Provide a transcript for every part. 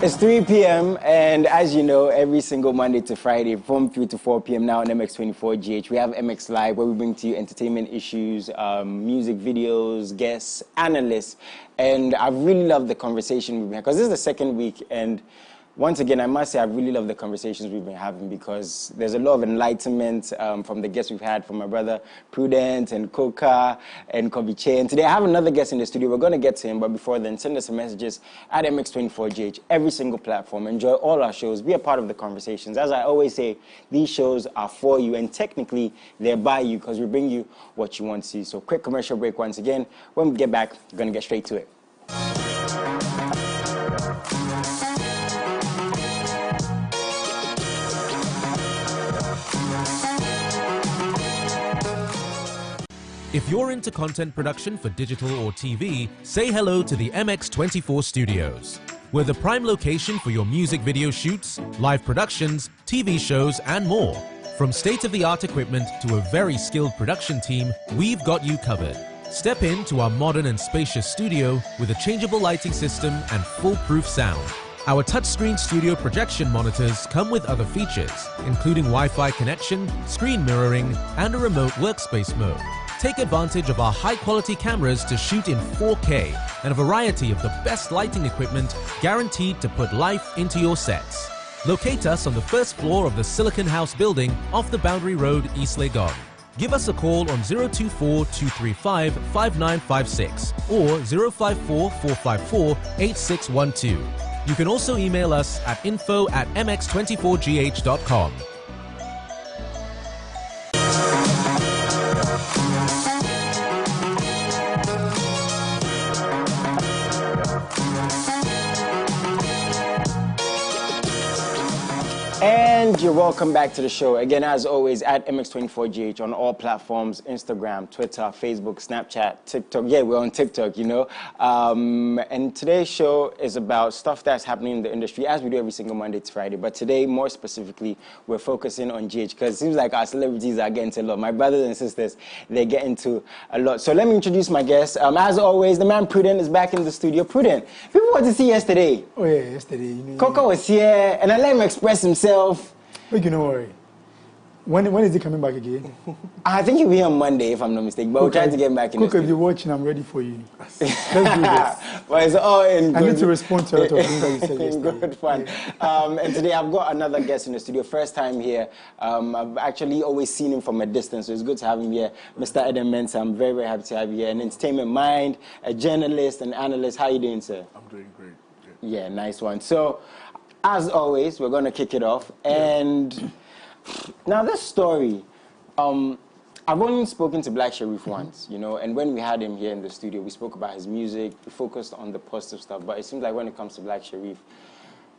It's 3 p.m. and as you know, every single Monday to Friday from 3 to 4 p.m. now on MX24GH, we have MX Live where we bring to you entertainment issues, music videos, guests, analysts. And I've really loved the conversation we've been having because this is the second week, and once again, I must say I've really loved the conversations we've been having because there's a lot of enlightenment from the guests we've had, from my brother Prudent and Coca and Kobiche. And today I have another guest in the studio. We're going to get to him, but before then, send us some messages at MX24GH, every single platform. Enjoy all our shows. Be a part of the conversations. As I always say, these shows are for you, and technically they're by you because we bring you what you want to see. So quick commercial break once again. When we get back, we're going to get straight to it. If you're into content production for digital or TV, say hello to the MX24 Studios. We're the prime location for your music video shoots, live productions, TV shows, and more. From state-of-the-art equipment to a very skilled production team, we've got you covered. Step into our modern and spacious studio with a changeable lighting system and foolproof sound. Our touchscreen studio projection monitors come with other features, including Wi-Fi connection, screen mirroring, and a remote workspace mode. Take advantage of our high-quality cameras to shoot in 4K and a variety of the best lighting equipment guaranteed to put life into your sets. Locate us on the first floor of the Silicon House building off the Boundary Road, East Legon. Give us a call on 024-235-5956 or 054-454-8612. You can also email us at info@mx24gh.com. And you're welcome back to the show. Again, as always, at MX24GH on all platforms, Instagram, Twitter, Facebook, Snapchat, TikTok. Yeah, we're on TikTok, you know. And today's show is about stuff that's happening in the industry, as we do every single Monday to Friday. But today, more specifically, we're focusing on GH, because it seems like our celebrities are getting to a lot. My brothers and sisters, they're getting to a lot. So let me introduce my guest. As always, the man Prudent is back in the studio. Prudent, people want to see yesterday. Oh, yeah, yesterday. You know, Coca was here, and I let him express himself. But you know, worry. When is he coming back again? I think he'll be on Monday, if I'm not mistaken. But we'll try to get him back in. Cook, if you're watching, I'm ready for you. Let's do this. But it's all in good. I need to respond to a lot of things that you said yesterday. Good fun. Yeah. And today I've got another guest in the studio. First time here. I've actually always seen him from a distance, so it's good to have him here. Mr. Adam Mensah, I'm very, very happy to have you here. An entertainment mind, a journalist, an analyst. How are you doing, sir? I'm doing great. Yeah, nice one. So, as always, we're going to kick it off. And now this story, I've only spoken to Black Sherif once, you know, and when we had him here in the studio, we spoke about his music, we focused on the positive stuff, but it seems like when it comes to Black Sherif,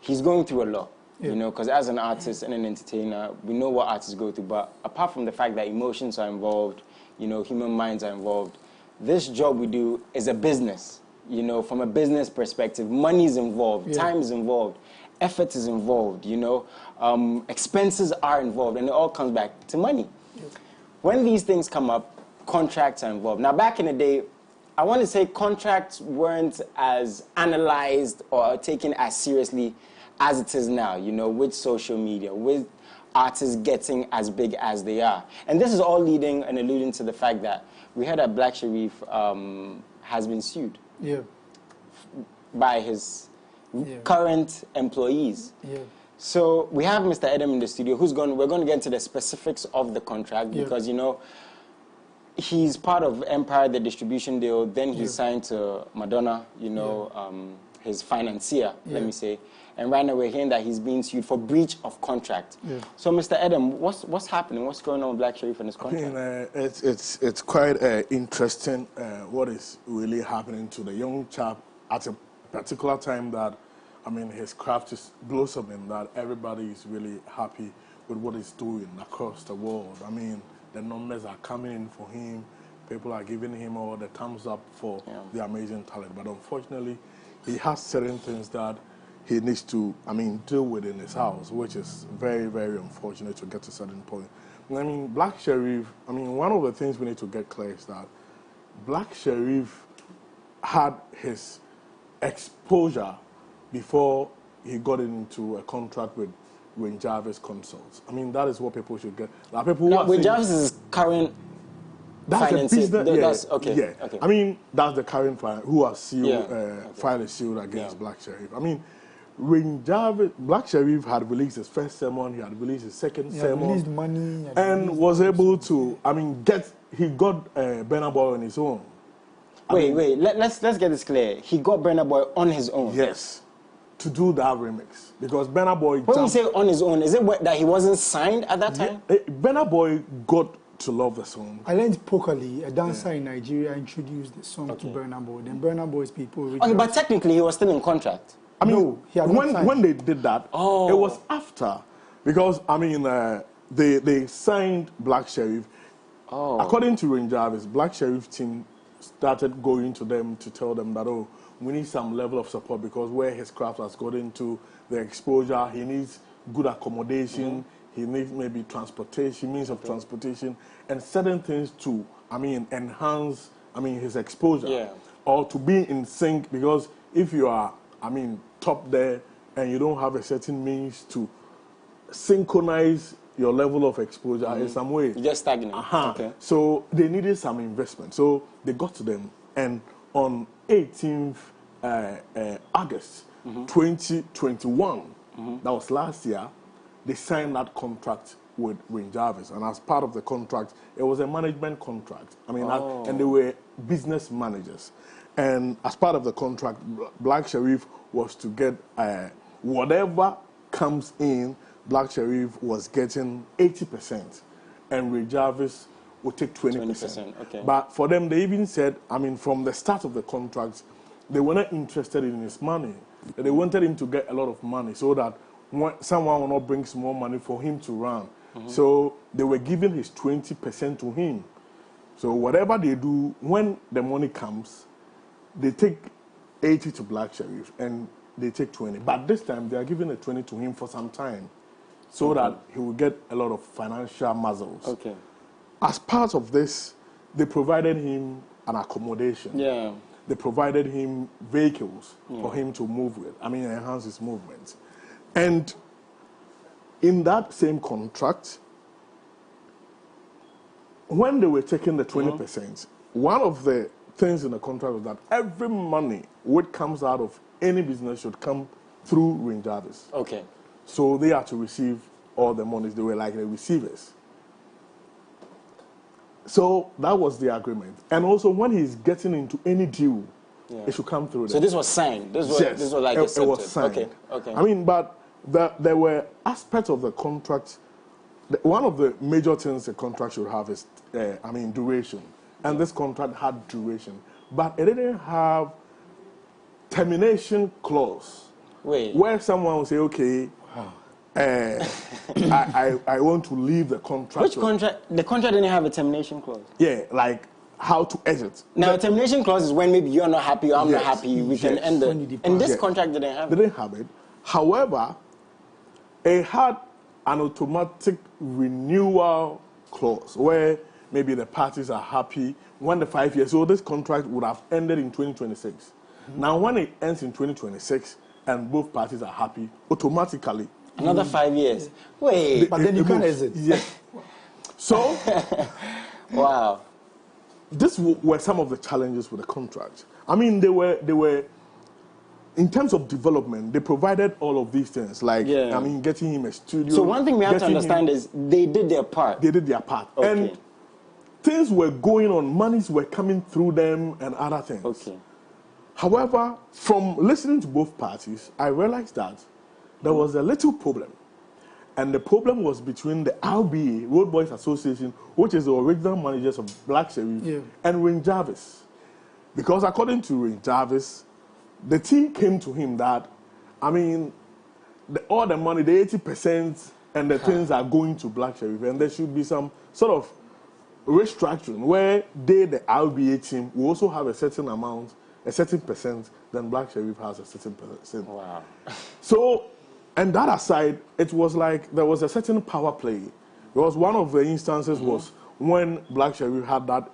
he's going through a lot, you know, because as an artist and an entertainer, we know what artists go through, but apart from the fact that emotions are involved, you know, human minds are involved, this job we do is a business, you know, from a business perspective. Money is involved, time is involved, effort is involved, you know, expenses are involved, and it all comes back to money. When these things come up, contracts are involved. Now, back in the day, I want to say contracts weren't as analyzed or taken as seriously as it is now, you know, with social media, with artists getting as big as they are. And this is all leading and alluding to the fact that we heard that Black Sherif has been sued by his current employees. So we have Mr. Adam in the studio we're going to get into the specifics of the contract because, you know, he's part of Empire, the distribution deal, then he signed to Madonna, you know, his financier, let me say. And right now we're hearing that he's being sued for breach of contract. So Mr. Adam, what's happening? What's going on with Black Sherif and his contract? I mean, it's quite interesting what is really happening to the young chap at a particular time that, I mean, his craft is blossoming, that everybody is really happy with what he's doing across the world. I mean, the numbers are coming in for him. People are giving him all the thumbs up for the amazing talent. But unfortunately, he has certain things that he needs to, I mean, deal with in his house, which is very, very unfortunate to get to a certain point. I mean, Black Sherif, I mean, one of the things we need to get clear is that Black Sherif had his exposure before he got into a contract with Wayne Jarvis Consults. I mean, that is what people should get. Like people now, Wayne Jarvis is current. That's the financing. business. That's okay. Yeah. Okay. I mean, that's the current who has sealed, Okay. filed a suit against Black Sheriff. I mean, when Black Sheriff had released his first sermon, he had released his second sermon, released money, and was able to. I mean, he got Burna Boy on his own. Wait. Let's get this clear. He got Burna Boy on his own. Yes, to do that remix because Burna Boy. When you say on his own, is it that he wasn't signed at that time? Burna Boy got to love the song. I learned Pokali, a dancer in Nigeria, introduced the song to Burna Boy. Then Burna Boy's people. Okay, but technically he was still in contract. I mean, no, he had not signed. when they did that, it was after because I mean they signed Black Sheriff. According to Wayne Jarvis, Black Sheriff team started going to them to tell them that we need some level of support because where his craft has got into the exposure, he needs good accommodation. He needs maybe transportation, means of transportation, and certain things to, enhance, his exposure, or to be in sync. Because if you are, top there, and you don't have a certain means to synchronize your level of exposure in some way, you get stagnant. Okay. So they needed some investment. So they got to them, and on 18th August 2021, that was last year. They signed that contract with Wayne Jarvis, and as part of the contract, it was a management contract. And they were business managers. And as part of the contract, Black Sheriff was to get whatever comes in. Black Sheriff was getting 80%, and Wayne Jarvis would take 20%. Okay. But for them, they even said, from the start of the contract, they were not interested in his money. They wanted him to get a lot of money so that someone will not bring more money for him to run. So they were giving his 20% to him. So whatever they do, when the money comes, they take 80 to Black Sheriff and they take 20. But this time they are giving the 20 to him for some time so that he will get a lot of financial muscles. Okay. As part of this, they provided him an accommodation. Yeah. They provided him vehicles for him to move with. Enhance his movements. And in that same contract, when they were taking the 20%, one of the things in the contract was that every money which comes out of any business should come through Wayne Jarvis. Okay. So they had to receive all the monies. They were like the receivers. So that was the agreement. And also when he's getting into any deal, it should come through them. So this was signed? This was like it was signed. Okay. But there were aspects of the contract. One of the major things the contract should have is, duration. And this contract had duration. But it didn't have termination clause. Wait. Where someone will say, okay, I want to leave the contract. Which contract? The contract didn't have a termination clause. Yeah, like how to exit. Now, a termination clause is when maybe you're not happy or I'm not happy. We can end it. And this contract didn't have it. They didn't have it. However, it had an automatic renewal clause where maybe the parties are happy when the 5 years. So this contract would have ended in 2026. Now, when it ends in 2026 and both parties are happy, automatically. Another 5 years. Wait. But then you can't exit. Yes. So, wow. These were some of the challenges with the contract. They were, in terms of development, they provided all of these things, like, getting him a studio. So one thing we have to understand is they did their part. They did their part. Okay. And things were going on, monies were coming through them and other things. Okay. However, from listening to both parties, I realized that there was a little problem. And the problem was between the RBA, Road Boys Association, which is the original managers of Black Sheriff, and Wayne Jarvis. Because according to Wayne Jarvis, the team came to him that, all the money, the 80% and the things are going to Black Sheriff, and there should be some sort of restructuring where the RBA team, will also have a certain amount, a certain percent, then Black Sheriff has a certain percent. Wow. So, and that aside, it was like there was a certain power play. Because one of the instances was when Black Sheriff had that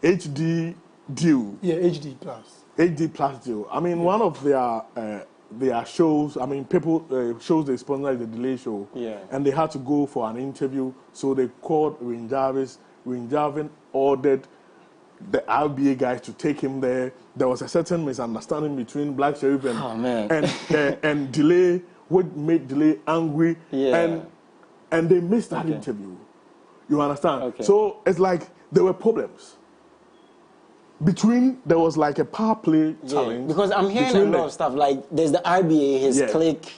HD deal. Yeah, HD plus. HD plus deal. I mean, one of their shows. I mean, people shows they sponsor the Delay Show. Yeah. And they had to go for an interview, so they called Ring Jarvis. Ring Jarvis ordered the RBA guys to take him there. There was a certain misunderstanding between Black Sheriff and Delay, which made Delay angry. Yeah. And they missed that interview. You understand? Okay. So it's like there were problems. There was like a power play challenge. Because I'm hearing a lot of stuff, like there's the RBA, his clique,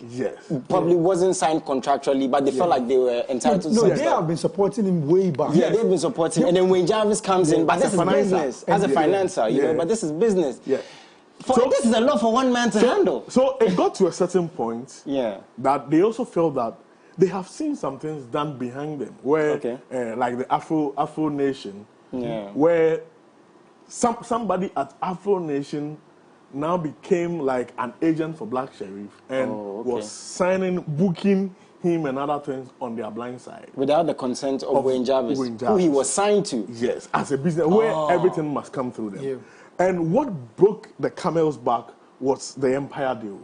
probably wasn't signed contractually, but they felt like they were entitled to they have been supporting him way back. Yeah, they've been supporting him. And then when Jarvis comes in, but this is business, as a financer, you know, but this is business. Yeah. This is a lot for one man to handle. So it got to a certain point that they also felt that they have seen some things done behind them, where like the Afro Nation, where somebody at Afro Nation now became like an agent for Black Sheriff and was signing, booking him and other things on their blind side. Without the consent of Wayne Jarvis, who he was signed to. Yes, as a business, where everything must come through them. Yeah. And what broke the camel's back was the Empire deal.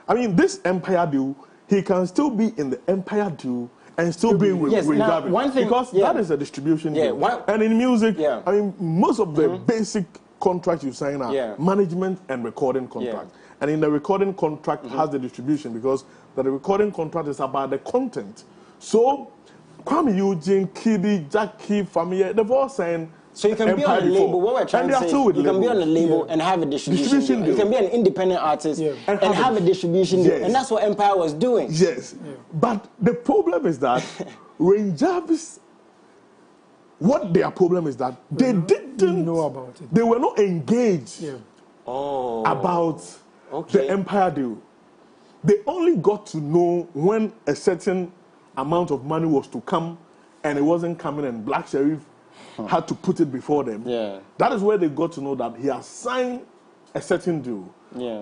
I mean, this Empire deal, he can still be in the Empire deal and still be with Jarvis. One thing, because that is a distribution deal. And in music, I mean, most of the basic contracts you sign are management and recording contract. And in the recording contract has the distribution, because the recording contract is about the content. So, Kwame Eugene, Kiddy, Jackie, Famia, they've all signed. So you can be on a label. What we're trying to say, you can be on a label and have a distribution deal. You can be an independent artist and have a distribution deal. And that's what Empire was doing. Yes. But the problem is that Ring Jarvis, what their problem is that they didn't know about it. They were not engaged about the Empire deal. They only got to know when a certain amount of money was to come and it wasn't coming, and Black Sheriff had to put it before them. That is where they got to know that he has signed a certain deal.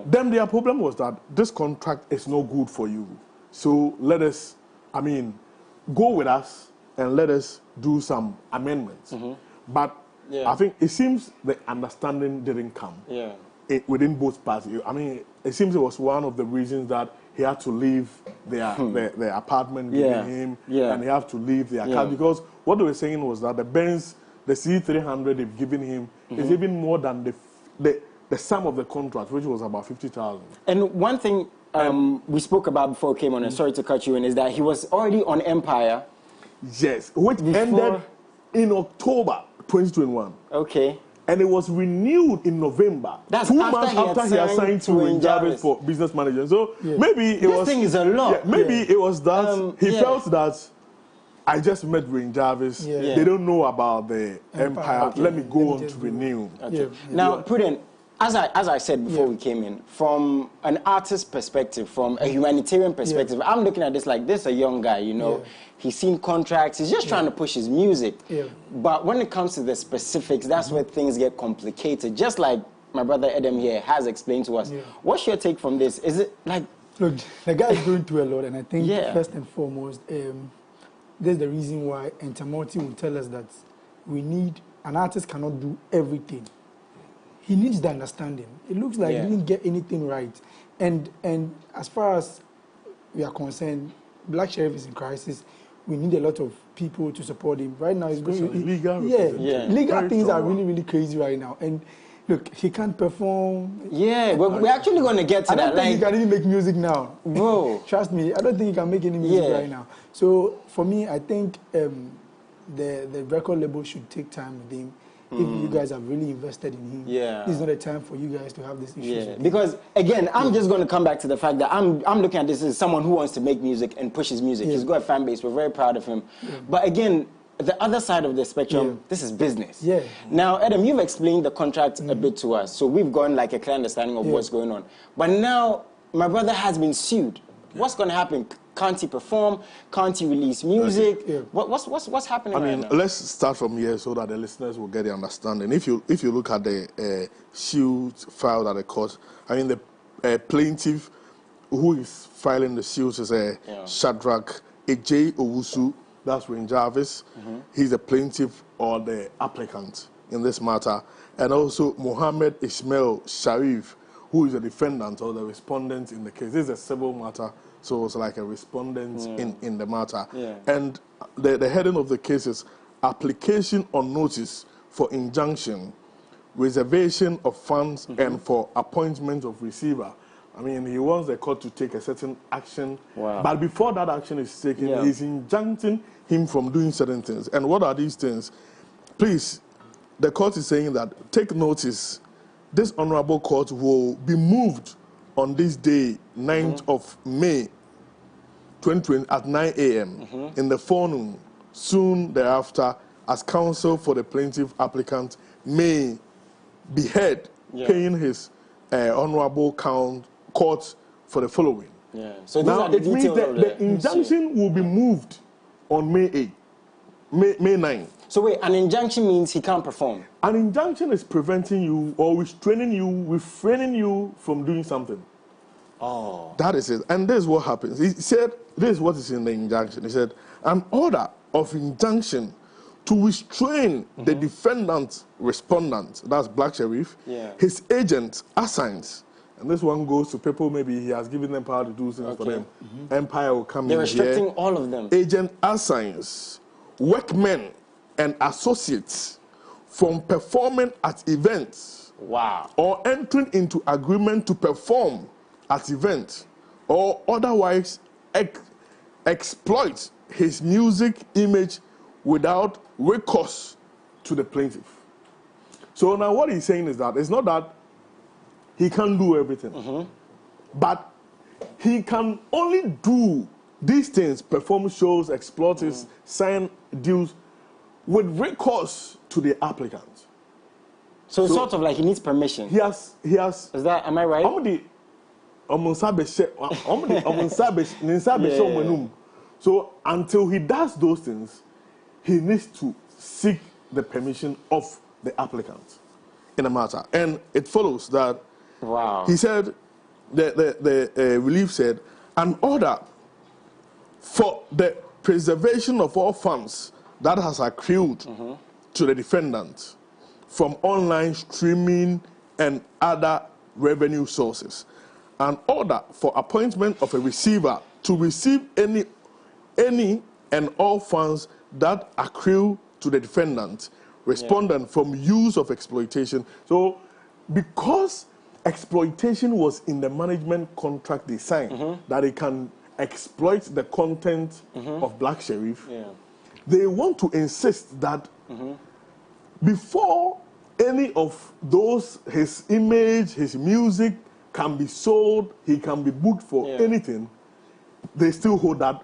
Then their problem was that this contract is no good for you. So let us, I mean, go with us and let us do some amendments. But I think it seems the understanding didn't come within both parties. I mean, it seems it was one of the reasons that he had to leave their apartment given him, and he had to leave their car, because what they were saying was that the Benz, the C300 they've given him is even more than the sum of the contract, which was about 50,000. And one thing we spoke about before we came on, and sorry to cut you in, is that he was already on Empire. Yes, which ended in October 2021. Okay. And it was renewed in November. That's 2 months after he had signed to Ring Jarvis for business management. So maybe it was... This thing is a lot. Maybe it was that he felt that I just met Ring Jarvis. They don't know about the Empire. Let me go on to renew. Now, Prudent, as I said before we came in, from an artist perspective, from a humanitarian perspective, I'm looking at this like this a young guy, you know. He's seen contracts. He's just trying to push his music. But when it comes to the specifics, that's where things get complicated. Just like my brother Adam here has explained to us. What's your take from this? Is it like... Look, the guy is going through a lot, and I think first and foremost, there's the reason why Entamorty will tell us that we need... An artist cannot do everything. He needs the understanding. It looks like he didn't get anything right. And as far as we are concerned, Black Sheriff is in crisis. We need a lot of people to support him. Right now, he's going... Legal things are really, really crazy right now. And look, he can't perform. We're actually going to get to that. I don't think he can even make music now. Bro. Trust me, I don't think he can make any music right now. So, for me, I think the record label should take time with him. If you guys have really invested in him, this is not a time for you guys to have this issue. Because again, I'm just going to come back to the fact that I'm looking at this as someone who wants to make music and push his music. He's got a fan base. We're very proud of him. But again, the other side of the spectrum, this is business. Now, Adam, you've explained the contract a bit to us, so we've gotten like a clear understanding of what's going on. But now, my brother has been sued. What's going to happen? Can't he perform? Can't he release music? What's happening right now? Let's start from here so that the listeners will get the understanding. If you look at the suit filed at the court, I mean the plaintiff who is filing the suit is Shadrach Ej Owusu. That's Ring Jarvis. He's the plaintiff or the applicant in this matter. and also Mohammed Ismail Sharif, who is a defendant or the respondent in the case. This is a civil matter, so it's like a respondent in the matter. Yeah. And the heading of the case is application on notice for injunction, reservation of funds, and for appointment of receiver. I mean, he wants the court to take a certain action, but before that action is taken, he's injuncting him from doing certain things. And what are these things? Please, the court is saying that take notice, this honorable court will be moved on this day, 9th of May, 2020, at 9 a.m. in the forenoon, soon thereafter, as counsel for the plaintiff applicant may be heard paying his honorable court for the following. So now are the it means that the injunction will be moved on May 8, May 9. So wait, an injunction means he can't perform? An injunction is preventing you or restraining you, refraining you from doing something. Oh. That is it. And this is what happens. He said, this is what is in the injunction. He said, an order of injunction to restrain the defendant respondent, that's Black Sheriff, his agent assigns. And this one goes to people, maybe he has given them power to do things for them. Empire will come in here. They're restricting all of them. Agent assigns workmen and associates from performing at events or entering into agreement to perform at events or otherwise exploit his music image without recourse to the plaintiff. So now what he's saying is that it's not that he can't do everything, but he can only do these things, perform shows, exploit his, sign deals with recourse to the applicant. So it's sort of like he needs permission. He has. Is that, am I right? So until he does those things, he needs to seek the permission of the applicant in a matter. And it follows that he said, the relief said, an order for the preservation of all funds that has accrued to the defendant from online streaming and other revenue sources. An order for appointment of a receiver to receive any and all funds that accrue to the defendant, respondent from use of exploitation. So because exploitation was in the management contract they signed, that they can exploit the content of Black Sheriff, they want to insist that before any of those, his image, his music can be sold, he can be booked for anything, they still hold that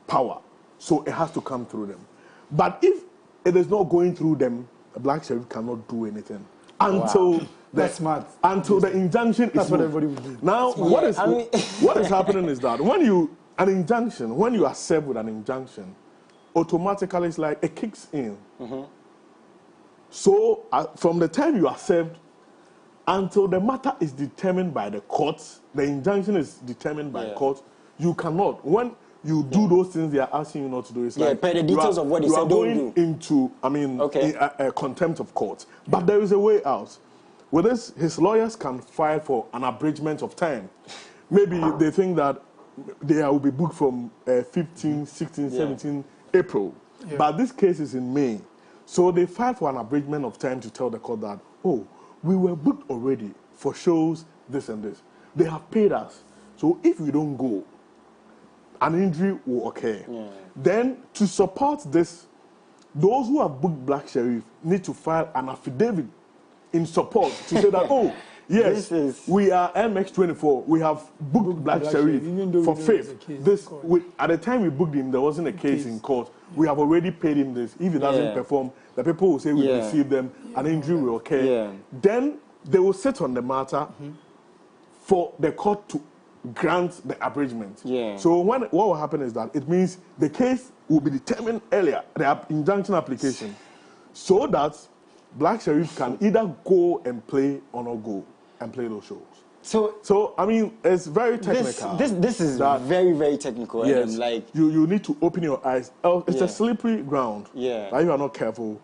power. So it has to come through them. But if it is not going through them, the Black Sheriff cannot do anything until until the injunction is what everybody would do. Now, what is happening is that when you are served with an injunction, automatically it's like it kicks in. So from the time you are served until the matter is determined by the courts, the injunction is determined by court, you cannot. When you do those things they are asking you not to do, it's like the details of what he said, don't do. Into, a contempt of court. But there is a way out. With this, his lawyers can file for an abridgment of time. Maybe they think that they will be booked from 15, 16, 17 April. But this case is in May. So they filed for an abridgment of time to tell the court that, oh, we were booked already for shows, this and this. They have paid us. So if we don't go, an injury will occur. Then to support this, those who have booked Black Sheriff need to file an affidavit in support to say that, oh, yes, we are MX24. We have booked Black Sheriff for faith. At the time we booked him, there wasn't a case in court. We have already paid him this. If he doesn't perform, the people will say we received them, an injury will occur. Then they will sit on the matter for the court to grant the abridgment. So what will happen is that it means the case will be determined earlier, the injunction application, so that Black Sheriff can either go and play or not go and play those shows. So I mean, it's very technical. This is very, very technical. Yes, like you need to open your eyes. It's a slippery ground. If you are not careful,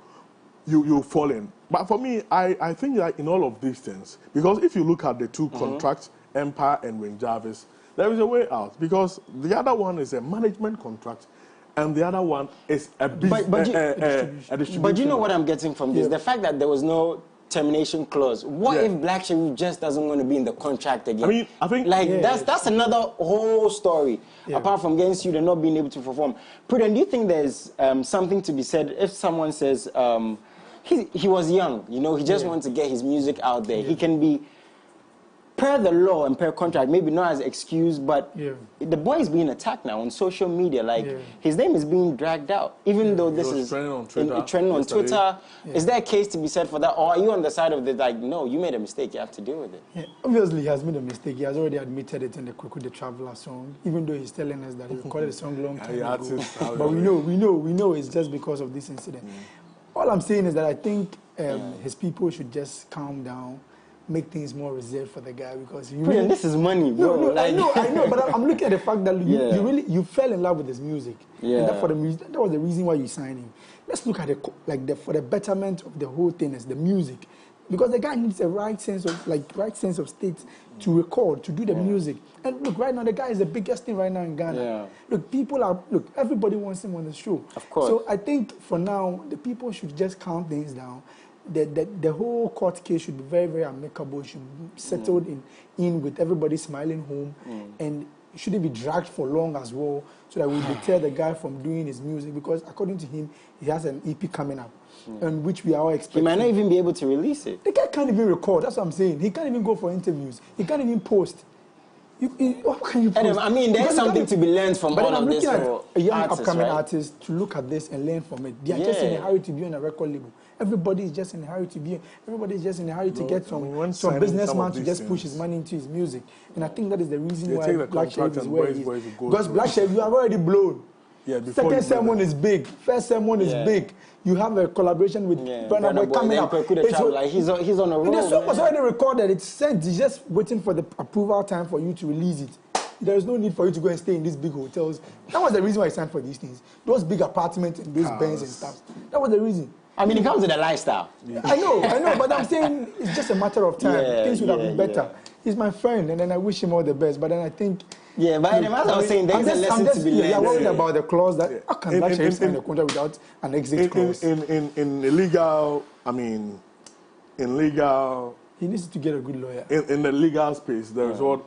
you fall in. But for me, I think that in all of these things, because if you look at the two contracts, Empire and Ring Jarvis, there is a way out. Because the other one is a management contract, and the other one is a distribution. But you know what I'm getting from this? The fact that there was no termination clause. What if Black Sherif just doesn't want to be in the contract again? I mean, I think that's another whole story. Apart from getting sued and not being able to perform. Prudent, do you think there's something to be said if someone says he was young, you know, he just wanted to get his music out there. He can be, per the law and per contract, maybe not as excuse, but the boy is being attacked now on social media. Like, his name is being dragged out, even though this is trending on Twitter. Is there a case to be said for that? Or are you on the side of the, like, no, you made a mistake, you have to deal with it? Yeah, obviously, he has made a mistake. He has already admitted it in the Kuku the Traveler song, even though he's telling us that he recorded the song long time ago. But we know it's just because of this incident. All I'm saying is that I think his people should just calm down, make things more reserved for the guy, because you really, this is money, bro. No, I know, but I'm looking at the fact that you fell in love with his music. And that was the reason why you signed him. Let's look at it for the betterment of the whole thing is the music, because the guy needs a right sense of state to record, to do the music. And look, right now the guy is the biggest thing right now in Ghana. Look, everybody wants him on the show. Of course. So I think for now the people should just calm things down. The whole court case should be very, very amicable. It should be settled in with everybody smiling home, and it shouldn't be dragged for long as well, so that we deter the guy from doing his music, because according to him, he has an EP coming up, and which we are all expecting. He might not even be able to release it. The guy can't even record. That's what I'm saying. He can't even go for interviews. He can't even post. How can you post? I mean, there's something to be learned from all of this. But I'm looking at a young upcoming artist to look at this and learn from it. They are just in a hurry to be on a record label. Everybody is just in a hurry to get some businessman to just push his money into his music. And I think that is the reason why Black Sherif is where he is. Because Black Sherif, you have already blown. Second sermon is big. First sermon is big. You have a collaboration with Burna Boy coming up. Like he's on a roll. The song was already recorded. It's sent. He's just waiting for the approval time for you to release it. There is no need for you to go and stay in these big hotels. That was the reason why I signed for these things. Those big apartments and those Benz and stuff. That was the reason. I mean, it comes with a lifestyle. I know, but I'm saying it's just a matter of time. Things would have been better. He's my friend, and then I wish him all the best. But then I think... Yeah, but the matter of saying there's a lesson to be learned. You're worried about the clause that... How can Black Sherif sign a contract without an exit clause? In legal... He needs to get a good lawyer. In the legal space, there is what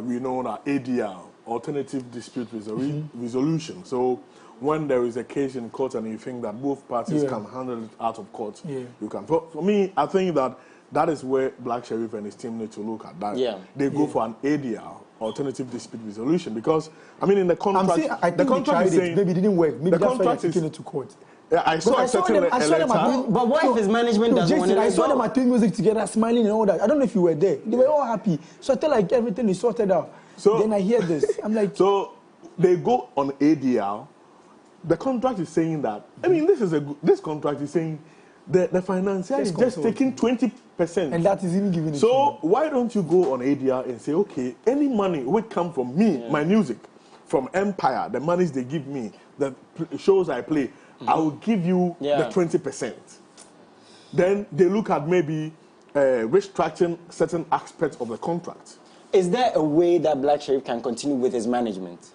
we know as ADR, Alternative Dispute Resolution. So when there is a case in court and you think that both parties can handle it out of court, you can. For me, I think that is where Black Sherif and his team need to look at that. They go for an ADR, Alternative Dispute Resolution, because, I mean, in the contract... I think the contract is saying... Maybe it didn't work. Maybe that's why they're taking it to court. Yeah, I saw them. But what if his management doesn't want to I saw them at doing music together, smiling and all that. I don't know if you were there. They were all happy. So I felt like everything is sorted out. So then I hear this. I'm like... So they go on ADR. The contract is saying that... I mean, this contract is saying the financier is just taking 20%. And that is even giving it So why don't you go on ADR and say, okay, any money will come from me, my music, from Empire, the monies they give me, the shows I play, I will give you the 20%. Then they look at maybe restructuring certain aspects of the contract. Is there a way that Black Sherif can continue with his management?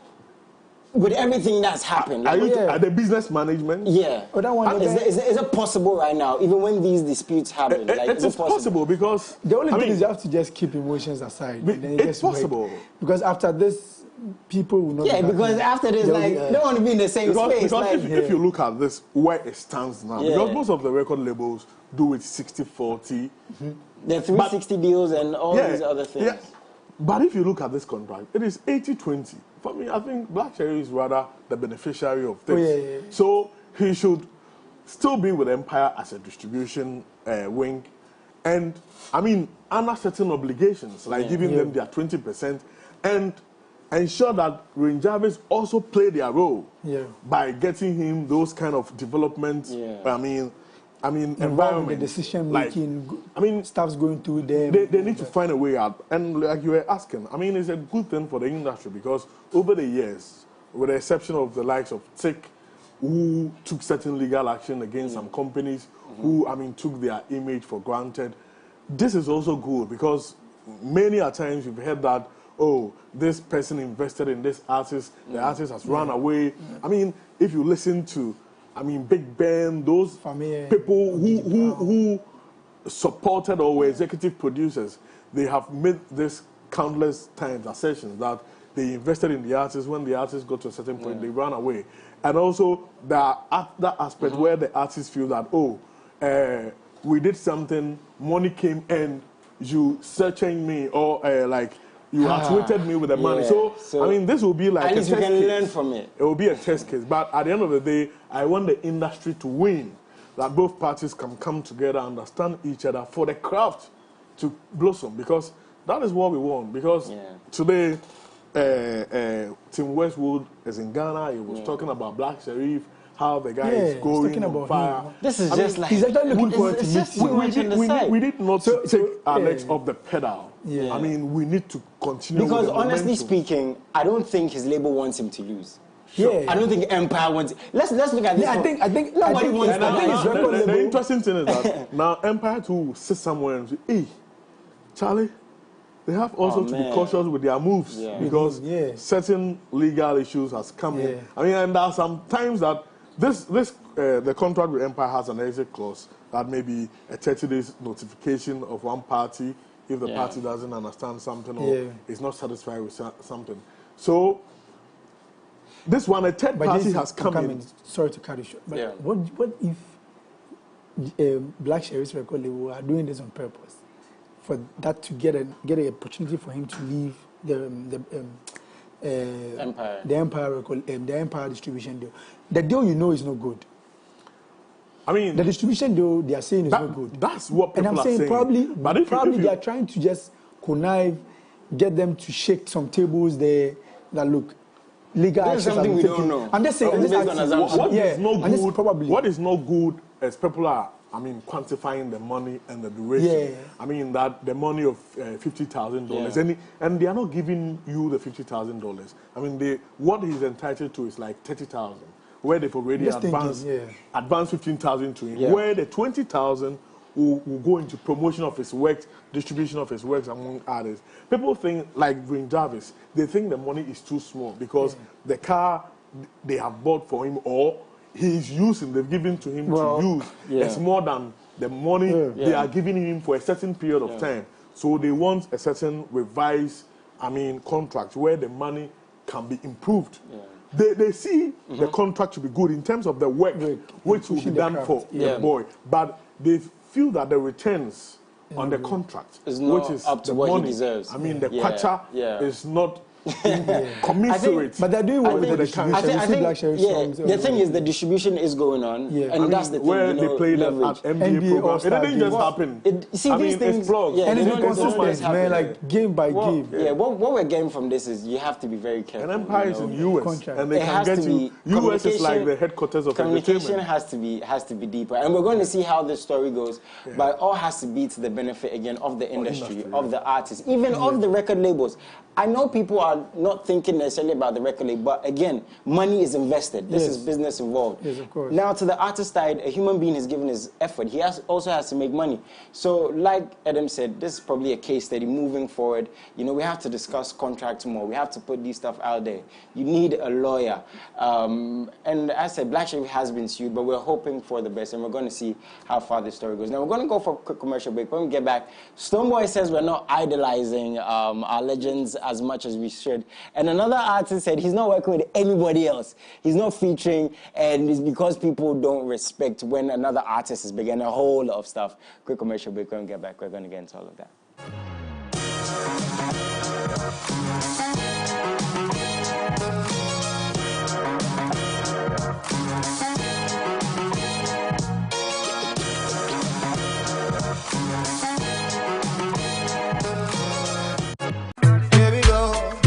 With everything that's happened? At the business management? Yeah. Is it possible right now, even when these disputes happen? It's possible because... The only thing is you have to just keep emotions aside. It's possible. Because after this, people will not... Yeah, because after this, they don't want to be in the same space. Because if you look at this, where it stands now, because most of the record labels do it 60-40. The 360 deals and all these other things. Yeah. But if you look at this contract, it is 80-20. For me, I think Black Sherif is rather the beneficiary of things. So he should still be with Empire as a distribution wing. And, I mean, under certain obligations, like giving them their 20%, and ensure that Ring Jarvis also play their role by getting him those kind of development, I mean, environment. The decision making, stuff's going through them. They need to find a way out. And like you were asking, I mean, it's a good thing for the industry because over the years, with the exception of the likes of Tick, who took certain legal action against some companies who, I mean, took their image for granted. This is also good because many a times you've heard that, oh, this person invested in this artist, the artist has run away. I mean, if you listen to, I mean, Big Ben, those people who supported or were executive producers, they have made this countless times assertions that they invested in the artist. When the artist got to a certain point, they ran away. And also that aspect where the artists feel that, oh, we did something, money came and you searching me, or like you outwitted me with the money. So I mean, this will be like at a least test you can case. learn from it. It will be a test case. But at the end of the day, I want the industry to win, that both parties can come together, understand each other for the craft to blossom, because that is what we want. Because today, Tim Westwood is in Ghana. He was talking about Black Sherif, how the guy is going on fire. This is just like he's actually looking forward to we did not take our legs off the pedal. I mean, we need to continue. Because with the honestly momentum. speaking, I don't think his label wants him to lose. Sure. I don't think Empire wants. Let's look at this. I think nobody wants that. The interesting thing is that now Empire too will sit somewhere and say, "Hey, Charlie, they have also to be cautious with their moves because certain legal issues has come in. I mean, and there are some times that the contract with Empire has an exit clause that may be a 30 days notification of one party if the party doesn't understand something or is not satisfied with something. So this one, a third party has come in. Sorry to cut you short, but what if Black Sherif's record label are doing this on purpose, for that to get an opportunity for him to leave the Empire record, the Empire distribution deal? The deal, you know, is not good. I mean, the distribution deal they are saying is not good. That's what people are saying. And I'm saying probably they are trying to just connive, get them to shake some tables there. That look, legal there's something we don't know. I'm just saying. What is not good as people are, I mean, quantifying the money and the duration. I mean, that the money of $50,000, and they are not giving you the $50,000. I mean, what he's entitled to is like $30,000, where they've already advanced $15,000 to him, where the $20,000 will go into promotion of his works, distribution of his works among others. People think, like Green Jarvis, they think the money is too small because the car they have bought for him or he's using, they've given to him to use, is more than the money they are giving him for a certain period of time. So they want a certain revised, contract where the money can be improved. They see the contract to be good in terms of the work which will be done for the boy, but they feel that the returns on the contract, which is up to the what money, he deserves. the kwacha is not commensurate. But they're doing well with the distribution. The thing is, the distribution is going on, and that's the thing. Where they play that at NBA program, it didn't just happen. These things, it's blogs. And it's consistent, man, like game by game. What we're getting from this is you have to be very careful. And Empire is in US, and they can get you. US is like the headquarters of communication. entertainment. has to be deeper, and we're going to see how this story goes. But it all has to be to the benefit again of the industry, of the artists, even of the record labels. I know people are not thinking necessarily about the record label, but again, money is invested. This is business involved. Yes, of course. Now, to the artist side, a human being has given his effort. He also has to make money. So, like Adam said, this is probably a case study moving forward. You know, we have to discuss contracts more. We have to put these stuff out there. You need a lawyer. And as I said, Black Sherif has been sued, but we're hoping for the best, and we're going to see how far this story goes. Now, we're going to go for a quick commercial break. When we get back, Stonebwoy says we're not idolizing our legends as much as we should. And another artist said he's not working with anybody else. He's not featuring, and it's because people don't respect when another artist is big, and a whole lot of stuff. Quick commercial break. When we get back, we're going to get into all of that.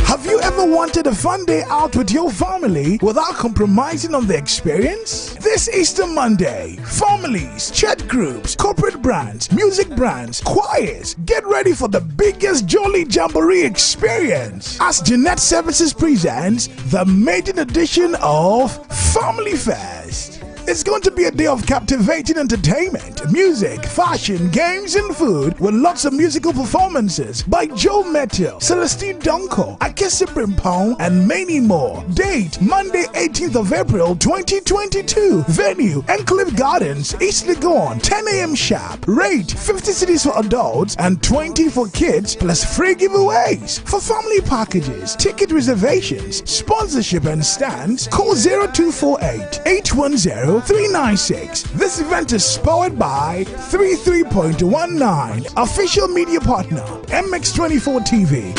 Have you ever Ever wanted a fun day out with your family without compromising on the experience? This Easter Monday, families, church groups, corporate brands, music brands, choirs, get ready for the biggest Jolly Jamboree experience as Jeanette Services presents the maiden edition of Family Fest. It's going to be a day of captivating entertainment, music, fashion, games, and food with lots of musical performances by Joe Mettil, Celestine Donko, Akese Brimpong, and many more. Date, Monday 18th of April 2022. Venue, Enclave Gardens, East Legon, 10 a.m. sharp. Rate, 50 cedis for adults and 20 for kids, plus free giveaways. For family packages, ticket reservations, sponsorship, and stands, call 0248 810 396. This event is powered by 33.19, official media partner, MX24 TV.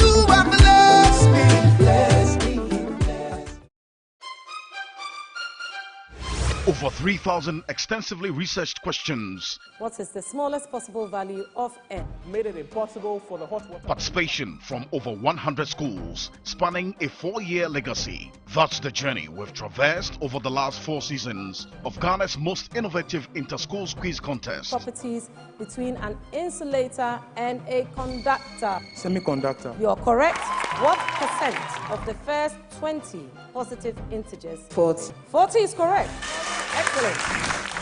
Over 3,000 extensively researched questions. What is the smallest possible value of n? Made it impossible for the hot water. Participation from over 100 schools, spanning a 4-year legacy. That's the journey we've traversed over the last 4 seasons of Ghana's most innovative inter-schools quiz contest. Properties between an insulator and a conductor. Semiconductor. You're correct. What percent of the first 20 positive integers? 40. 40 is correct. Excellent.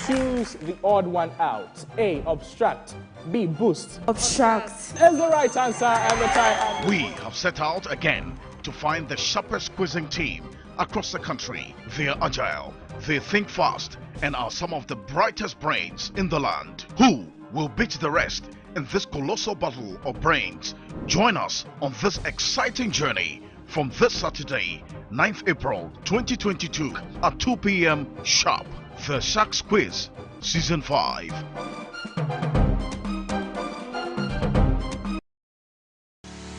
Choose the odd one out. A, obstruct. B, boost. Obstruct. That's the right answer every time. We have set out again to find the sharpest quizzing team across the country. They're agile, they think fast, and are some of the brightest brains in the land. Who will beat the rest in this colossal battle of brains? Join us on this exciting journey from this Saturday, 9th April 2022 at 2 p.m. sharp. The Sharks Quiz, Season 5.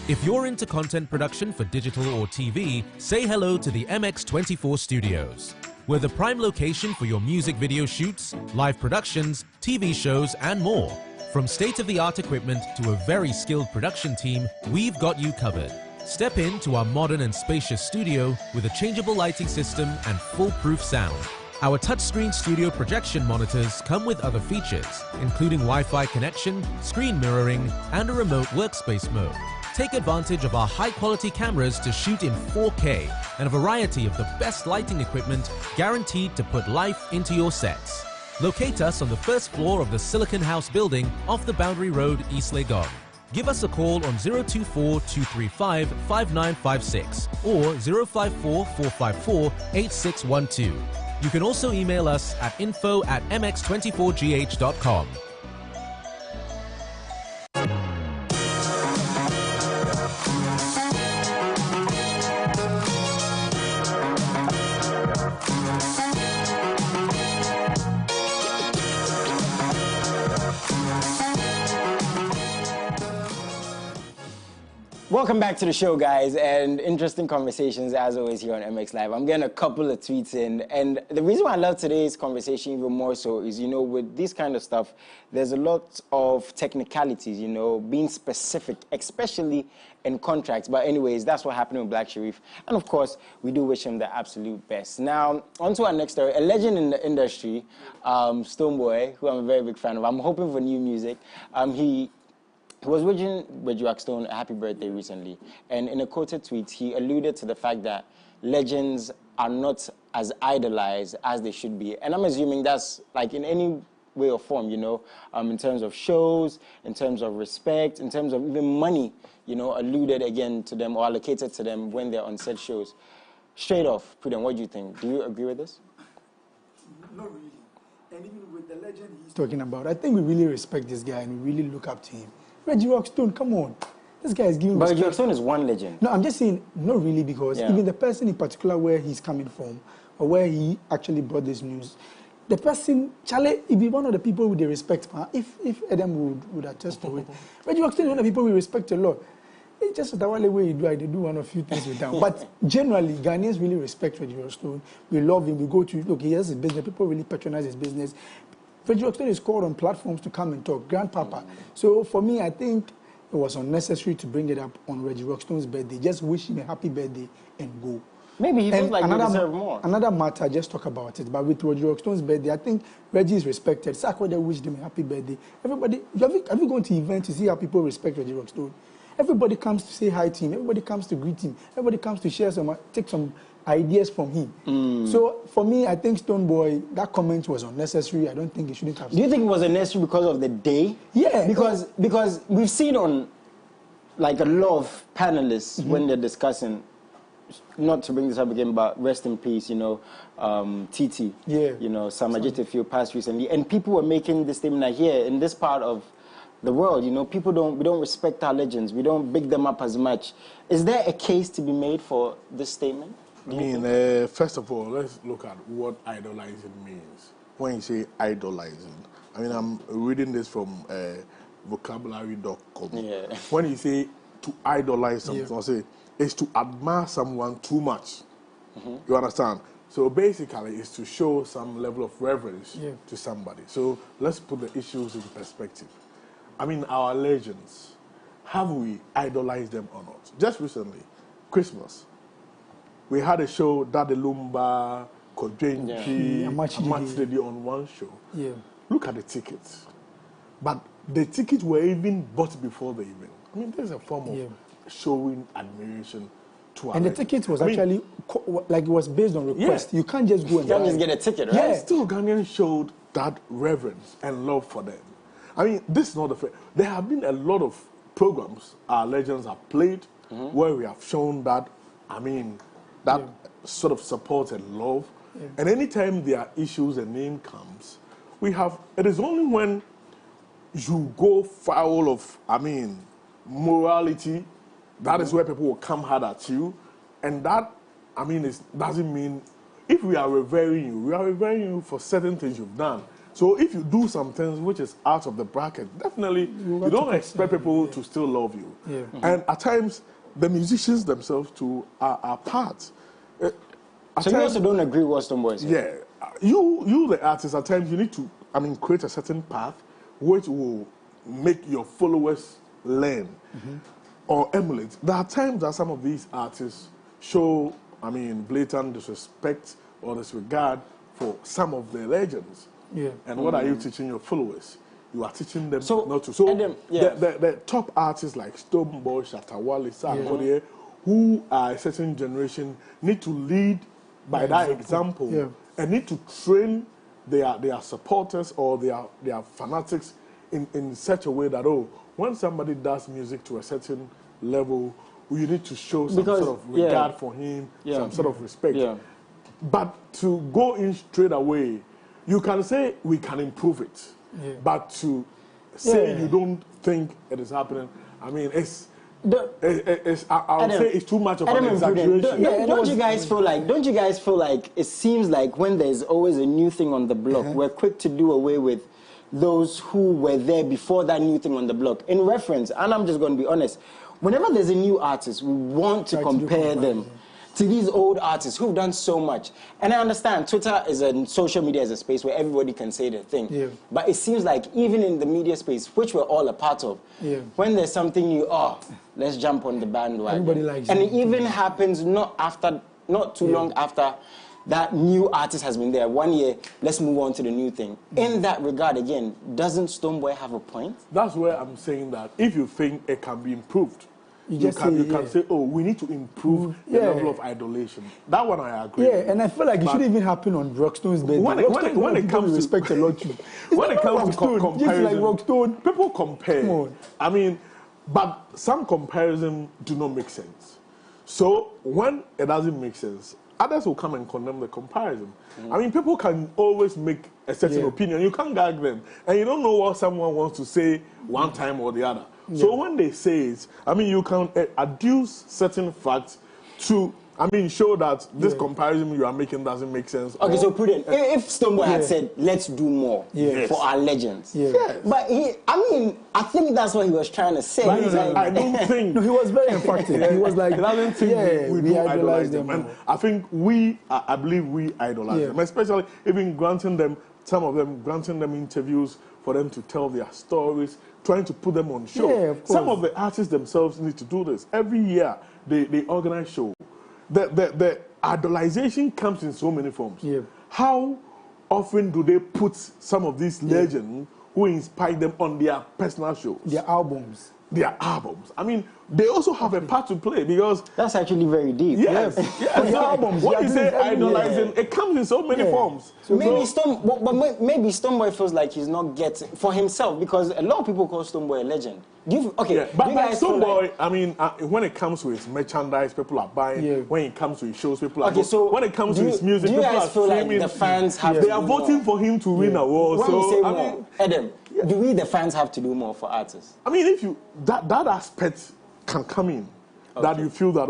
If you're into content production for digital or TV, say hello to the MX24 Studios. We're the prime location for your music video shoots, live productions, TV shows, and more. From state-of-the-art equipment to a very skilled production team, we've got you covered. Step into our modern and spacious studio with a changeable lighting system and foolproof sound. Our touchscreen studio projection monitors come with other features, including Wi-Fi connection, screen mirroring, and a remote workspace mode. Take advantage of our high-quality cameras to shoot in 4K and a variety of the best lighting equipment guaranteed to put life into your sets. Locate us on the first floor of the Silicon House building off the Boundary Road, East Legon. Give us a call on 024-235-5956 or 054-454-8612. You can also email us at info@mx24gh.com. Welcome back to the show, guys, and interesting conversations as always here on MX Live. I'm getting a couple of tweets in, and the reason why I love today's conversation even more so is, you know, with this kind of stuff, there's a lot of technicalities, you know, being specific, especially in contracts. But anyways, that's what happened with Black Sharif, and of course, we do wish him the absolute best. Now, on to our next story. A legend in the industry, Stonebwoy, who I'm a very big fan of. I'm hoping for new music. He was wishing Reggie Stone a happy birthday recently, and in a quoted tweet, he alluded to the fact that legends are not as idolized as they should be. And I'm assuming that's like in any way or form, you know, in terms of shows, in terms of respect, in terms of even money, you know, alluded again to them or allocated to them when they're on said shows. Straight off, Prudent, what do you think? Do you agree with this? Not really. And even with the legend he's talking about, I think we really respect this guy and we really look up to him. Reggie Rockstone, come on. This guy is giving But Reggie Rockstone is one legend. No, I'm just saying, not really, because even the person in particular where he's coming from, or where he actually brought this news, the person, Charlie, he'd be one of the people with the respect. If Adam would attest to it. Reggie Rockstone is one of the people we respect a lot. It's just the way you do it, they do one or few things with them. But generally, Ghanaians really respect Reggie Rockstone. We love him. We go to, look, he has his business. People really patronize his business. Reggie Rockstone is called on platforms to come and talk, grandpapa. So for me, I think it was unnecessary to bring it up on Reggie Rockstone's birthday. Just wish him a happy birthday and go. Maybe he feels like he deserves more. Another matter, just talk about it. But with Reggie Rockstone's birthday, I think Reggie is respected. Sarkodie wished him a happy birthday. Everybody, have you gone to events to see how people respect Reggie Rockstone? Everybody comes to say hi to him. Everybody comes to greet him. Everybody comes to share take some ideas from him. So for me, I think Stonebwoy, that comment was unnecessary. I don't think it shouldn't have. Do you think it was unnecessary because of the day? Yeah. Because we've seen on like a lot of panelists when they're discussing, not to bring this up again, but rest in peace, you know, TT. Yeah. You know, Samajit Fio passed recently, and people were making this statement that here in this part of the world, you know, we don't respect our legends. We don't big them up as much. Is there a case to be made for this statement? I mean, first of all, let's look at what idolizing means. When you say idolizing, I mean, I'm reading this from vocabulary.com. Yeah. When you say to idolize something, I say it's to admire someone too much. You understand? So basically, it's to show some level of reverence to somebody. So let's put the issues in perspective. I mean, our legends, have we idolized them or not? Just recently, Christmas, we had a show, Daddy Lumba, Kodwenji, Amatididi on one show. Yeah. Look at the tickets. But the tickets were even bought before the event. I mean, there's a form of showing admiration to our legends. The ticket was actually, like, it was based on request. You can't just go and you can't just get a ticket, right? Yeah, still Ghanaians showed that reverence and love for them. I mean, this is not the fact. There have been a lot of programs our legends have played where we have shown that, I mean, that sort of support and love. And anytime there are issues, a name comes, it is only when you go foul of, I mean, morality, that is where people will come hard at you. And that, I mean, doesn't mean, if we are revering you, we are revering you for certain things you've done. So if you do some things which is out of the bracket, definitely you don't expect people to still love you. And at times, the musicians themselves too are part. So you also don't agree with what Stonebwoy said? Yeah. You the artist, at times you need to, I mean, create a certain path which will make your followers learn or emulate. There are times that some of these artists show, I mean, blatant disrespect or disregard for some of their legends. And what are you teaching your followers? You are teaching them not to. So the top artists like Stonebwoy, Shatawale, Sarkodie, who are a certain generation, need to lead by that example and need to train their supporters or their fanatics in such a way that, when somebody does music to a certain level, you need to show some sort of regard for him, some sort of respect. But to go in straight away, you can say we can improve it, but to say you don't think it is happening, I mean, I would say it's too much of an exaggeration. Don't you guys feel like it seems like when there's always a new thing on the block, we're quick to do away with those who were there before that new thing on the block? In reference, and I'm just going to be honest, whenever there's a new artist, we want to compare them to these old artists who've done so much. And I understand Twitter social media is a space where everybody can say their thing. But it seems like even in the media space, which we're all a part of, when there's something new, let's jump on the bandwagon. Everybody likes it. And it even happens not too long after that new artist has been there. 1 year, let's move on to the new thing. In that regard, again, doesn't Stonebwoy have a point? That's where I'm saying that if you think it can be improved, you can say, we need to improve the level of idolation. That one I agree with. And I feel like it should even happen on Rockstone's birthday. When it comes to respect a lot too. When it comes to comparison, just like Rockstone, people compare. I mean, but some comparison do not make sense. So when it doesn't make sense, others will come and condemn the comparison. I mean, people can always make a certain opinion. You can't gag them. And you don't know what someone wants to say one time or the other. So when they say it, I mean, you can adduce certain facts to, I mean, show that this comparison you are making doesn't make sense. Okay, so Prudent, if Stonebwoy had said, let's do more for our legends. But I think that's what he was trying to say. I don't think... No, he was very emphatic. He was like... I don't think we do idolize them. And I think I believe we idolize them, especially even some of them granting them interviews for them to tell their stories, trying to put them on show. Yeah, of course. Some of the artists themselves need to do this. Every year, they organize show. The idolization comes in so many forms. Yeah. How often do they put some of these legends who inspire them on their personal shows? Their albums. Their albums. I mean, they also have a part to play because that's actually very deep. Yes, yes. The albums. What you say idolizing, it comes in so many forms. So maybe maybe Stonebwoy feels like he's not getting for himself because a lot of people call Stonebwoy a legend. But Stonebwoy, I mean, when it comes to his merchandise, people are buying. Yeah. When it comes to his shows, people are buying. So when it comes to his music, people are streaming. Like the fans have they are voting for him to win awards. When we say more, Adam, do we the fans have to do more for artists? I mean, if you that aspect can come in, that you feel that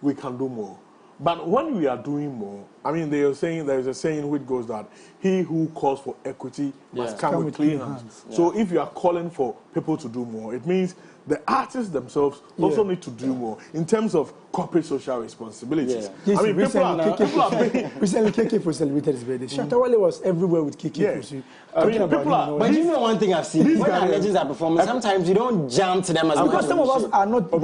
we can do more. But when we are doing more, I mean, they are saying there is a saying which goes that he who calls for equity must come with clean hands. Yeah. So if you are calling for people to do more, it means the artists themselves also need to do more in terms of corporate social responsibilities. Yeah. I mean, people are recently KK celebrated his birthday. Shatta Wale was everywhere with KK. Yeah. But you know one thing I've seen, when our legends are performing, sometimes you don't jump to them as much. Because some of us are not. All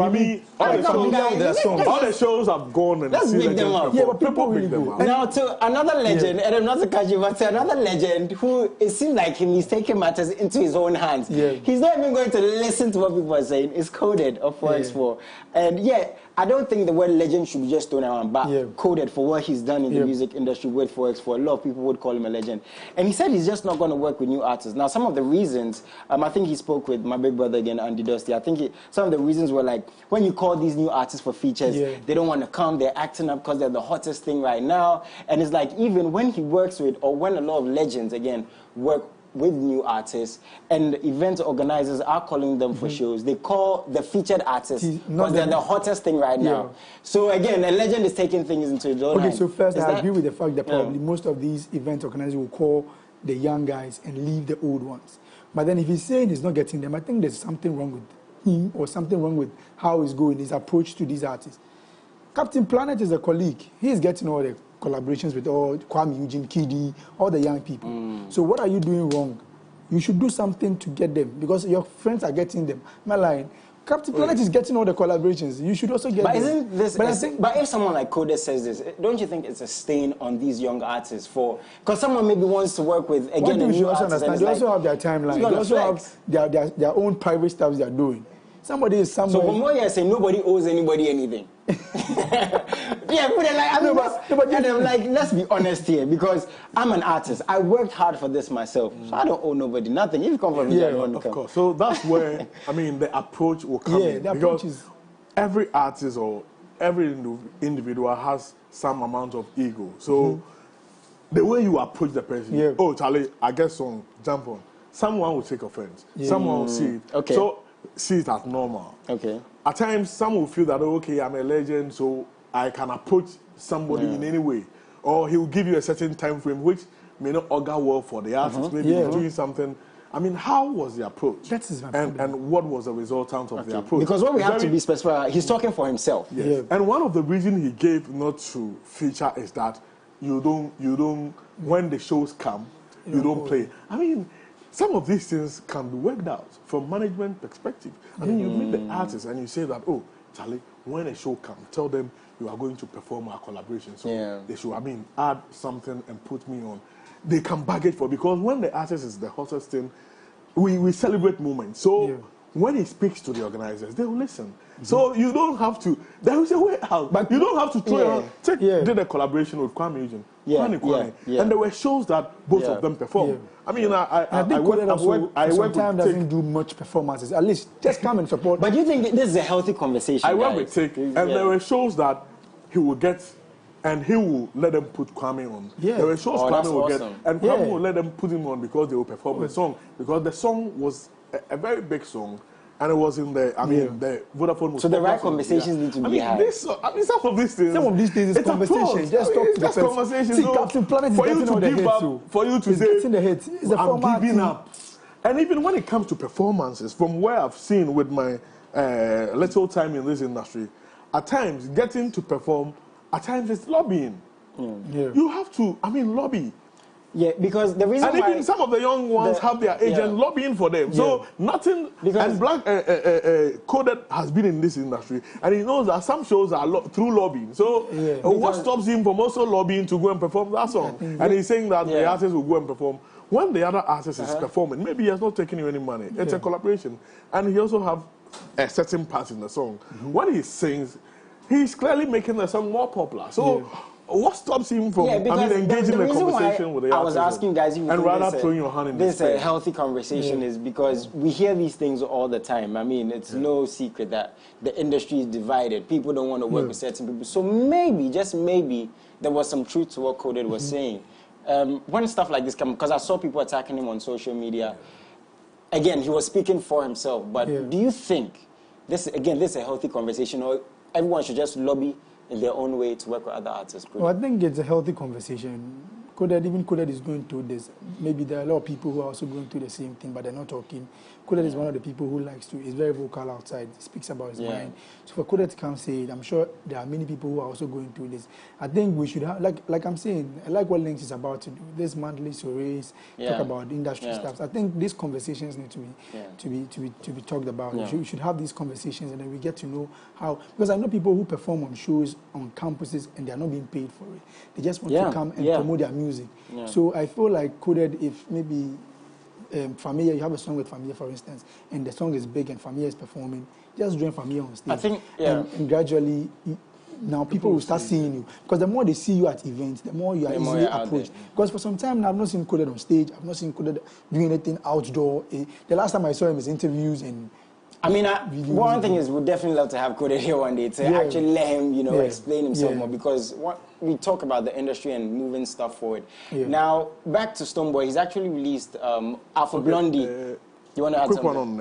the shows have gone and let's pick them up. Yeah, but people really go. Now to another legend, and not to catch you, but to another legend who it seems like he's taking matters into his own hands. Yeah. He's not even going to listen to what people are saying. It's Coded of 4x4. And I don't think the word legend should be just thrown around, but Coded for what he's done in the music industry with 4x4. A lot of people would call him a legend. And he said he's just not going to work with new artists. Now, some of the reasons, I think he spoke with my big brother again, Andy Dusty. I think some of the reasons were like, when you call these new artists for features, they don't want to come, they're acting up because they're the hottest thing right now. And it's like, even when he works with, or when a lot of legends, again, work with new artists, and event organizers are calling them for shows, they call the featured artists because they're the hottest thing right now. So again, a legend is taking things into his own hand. So first, I agree with the fact that probably most of these event organizers will call the young guys and leave the old ones. But then if he's saying he's not getting them, I think there's something wrong with him or something wrong with how he's going, his approach to these artists. Captain Planet is a colleague. He's getting all the collaborations with all Kwame Eugene, Kidi, all the young people. So what are you doing wrong? You should do something to get them because your friends are getting them. My line, Captain Planet is getting all the collaborations. You should also get them. Isn't this? But if someone like Coded says this, don't you think it's a stain on these young artists for? Because someone maybe wants to work with again a new artist. They also have their timeline. They also have their own private stuff they're doing. Somebody is somewhere. So from what you're saying, nobody owes anybody anything. Let's be honest here, because I'm an artist. I worked hard for this myself, so I don't owe nobody nothing. If you come from me, of course. So that's where the approach will come in. The approach is every artist or every individual has some amount of ego. So the way you approach the person, Charlie, I guess some jump on. Someone will take offense. Someone will see it. Okay. So see it as normal. Okay. At times, some will feel that, okay, I'm a legend, so I can approach somebody in any way. Or he will give you a certain time frame, which may not augur well for the artist. Maybe he's doing something. I mean, how was the approach? And what was the resultant of the approach? Because what we have to be specific, he's talking for himself. Yes. Yeah. And one of the reasons he gave not to feature is that you don't, when the shows come, you don't play. I mean, some of these things can be worked out from management perspective. I mean, you meet the artist and you say that, Charlie, when a show comes, tell them you are going to perform our collaboration. So they should, add something and put me on. They can bag it for, because when the artist is the hottest thing, we celebrate moments. So when he speaks to the organizers, they will listen. So you don't have to, there is a way out. But you don't have to throw did a collaboration with Kwame Eugene. And there were shows that both of them performed. I mean, I sometimes doesn't do much performances. At least just come and support. But you think this is a healthy conversation? I went with Tick, and there were shows that he will get, and he will let them put Kwame on. There were shows Kwame will get, and Kwame will let them put him on because they will perform the song. Because the song was a very big song. And it was in the, the Vodafone. Was so the right conversations need to be had. Some of these things. Some of these things is conversation. Just talk to the person. Conversation. See, Captain Planet is getting all the hits. For you to say, getting the hits. It's a I'm giving up. And even when it comes to performances, from where I've seen with my little time in this industry, at times getting to perform, at times it's lobbying. You have to, lobby. Yeah, because the reason and why... even some of the young ones have their agent lobbying for them. So nothing... and Black Coded has been in this industry, and he knows that some shows are through lobbying. So what stops him from also lobbying to go and perform that song? And he's saying that the artist will go and perform. When the other artist is performing, maybe he has not taken you any money. It's a collaboration. And he also have a certain part in the song. When he sings, he's clearly making the song more popular. So what stops him from engaging in a conversation with the artist? I was asking guys, and rather throwing your hand in this a healthy conversation is because we hear these things all the time. I mean, it's no secret that the industry is divided. People don't want to work with certain people. So maybe, just maybe, there was some truth to what Coded was saying. When stuff like this comes, because I saw people attacking him on social media, again, he was speaking for himself, but do you think, this is a healthy conversation, or everyone should just lobby in their own way to work with other artists? Well, I think it's a healthy conversation. Even Coded is going through this. Maybe there are a lot of people who are also going through the same thing, but they're not talking. Coded is one of the people who likes to, is very vocal outside, speaks about his mind. So for Coded to come say it, I'm sure there are many people who are also going through this. I think we should have, like I'm saying, I like what Lynx is about to do, this monthly surveys, talk about industry stuff. I think these conversations need to be talked about. We should have these conversations, and then we get to know how, because I know people who perform on shows on campuses and they are not being paid for it. They just want to come and promote their music. So I feel like Coded, if maybe Familia, you have a song with Familia, for instance, and the song is big and Familia is performing, just join Familia on stage. I think, and gradually, now people will start seeing you. Because the more they see you at events, the more you are easily approached. Because for some time now, I've not seen Coded on stage, I've not seen Coded doing anything outdoor. The last time I saw him is interviews and... I mean, one thing is, we'd definitely love to have Coded here one day to actually let him, explain himself more, because we talk about the industry and moving stuff forward. Now, back to Stonebwoy, he's actually released Alpha Blondie. You want to add something? Quick one on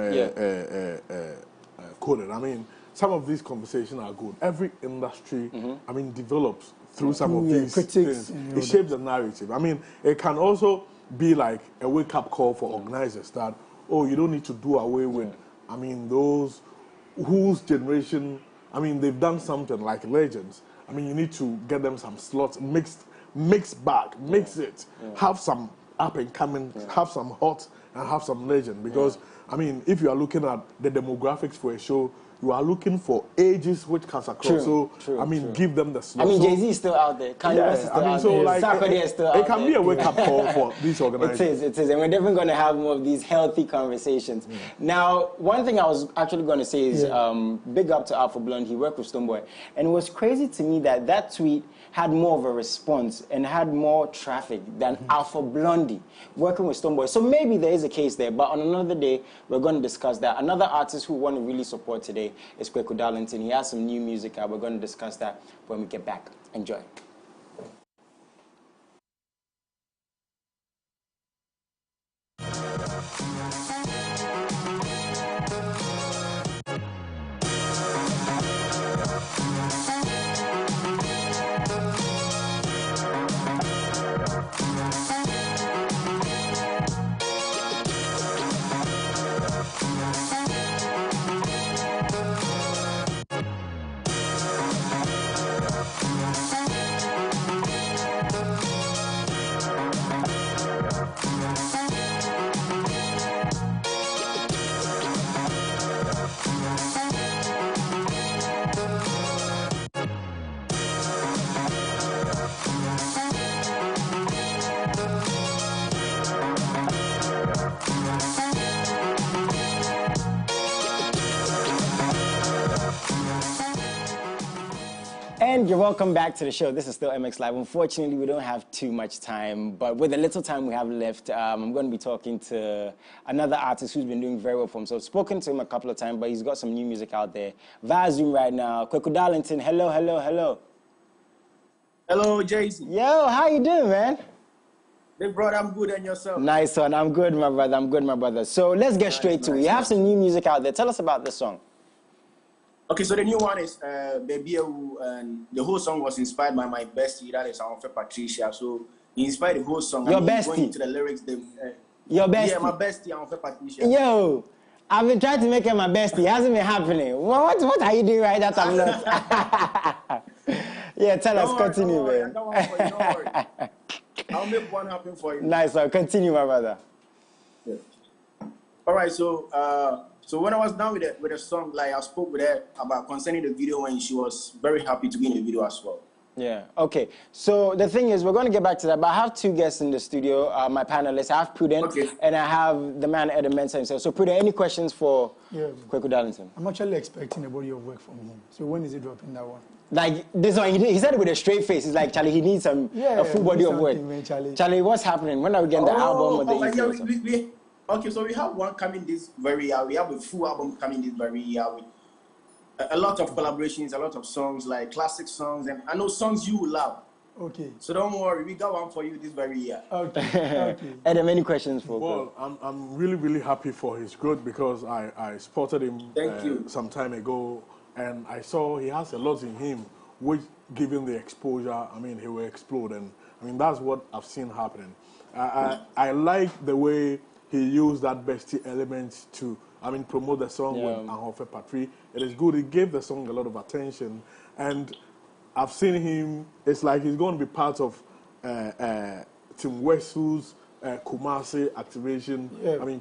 Coded. I mean, some of these conversations are good. Every industry, I mean, develops through some of these things. It shapes the narrative. I mean, it can also be like a wake-up call for organizers that, oh, you don't need to do away with, I mean, those whose generation, I mean, they've done something like legends. I mean, you need to get them some slots, mix it, have some up and coming, have some hot, and have some legend. Because, I mean, if you are looking at the demographics for a show, you are looking for ages which cuts across. I mean, give them the slot. I mean, Jay-Z is still out there. Kanye West is still out there. Like, Sarkodie is still out there. It can be a wake-up call for these organizations. It is. And we're definitely going to have more of these healthy conversations. Now, one thing I was actually going to say is big up to Alpha Blonde. He worked with Stonebwoy. And it was crazy to me that that tweet had more of a response and had more traffic than Alpha Blondie working with Stonebwoy. So maybe there is a case there, but on another day, we're going to discuss that. Another artist who we want to really support today is Kweku Darlington. He has some new music out. We're going to discuss that when we get back. Enjoy. And you're welcome back to the show. This is still MX Live. Unfortunately, we don't have too much time, but with the little time we have left, I'm going to be talking to another artist who's been doing very well for himself. Spoken to him a couple of times, but he's got some new music out there via Zoom right now. Kweku Darlington, hello, hello, hello. Hello, Jason. Yo, how you doing, man? Big brother, I'm good, and yourself? Nice one. I'm good, my brother. I'm good, my brother. So let's get straight to it. You have some new music out there. Tell us about this song. Okay, so the new one is Baby, and the whole song was inspired by my bestie, that is our friend Patricia. So he inspired the whole song. Your bestie? Going into the lyrics. Your bestie? Yeah, my bestie, our friend Patricia. Yo, I've been trying to make her my bestie. It hasn't been happening. What are you doing right that I'm not? Yeah, tell us, continue, man. Don't worry. I'll make one happen for you. Nice one. Continue, my brother. Yeah. All right, so when I was done with the song, like I spoke with her about concerning the video, and she was very happy to be in the video as well. Yeah, okay. So the thing is, we're going to get back to that, but I have two guests in the studio, my panelists. I have Prudent, and I have the man Adam Mensah himself. So Prudent, any questions for Kwaku Darlington? I'm actually expecting a body of work from him. So when is he dropping that one? Like, this one, he said it with a straight face. He's like, Charlie, he needs a full body of work. Man, Charlie, what's happening? When are we getting the album or the EP? Okay, so we have one coming this very year. We have a full album coming this very year with a lot of collaborations, a lot of songs, like classic songs, and I know songs you will love. Okay. So don't worry, we got one for you this very year. Okay. Are there many questions for? Well, I'm really happy for his growth because I spotted him some time ago, and I saw he has a lot in him, which given the exposure, I mean, he will explode, and I mean that's what I've seen happening. I like the way he used that bestie element to, I mean, promote the song with Ahofe Patri. It is good. He gave the song a lot of attention, and I've seen him. It's like he's going to be part of Tim Westwood's Kumasi activation.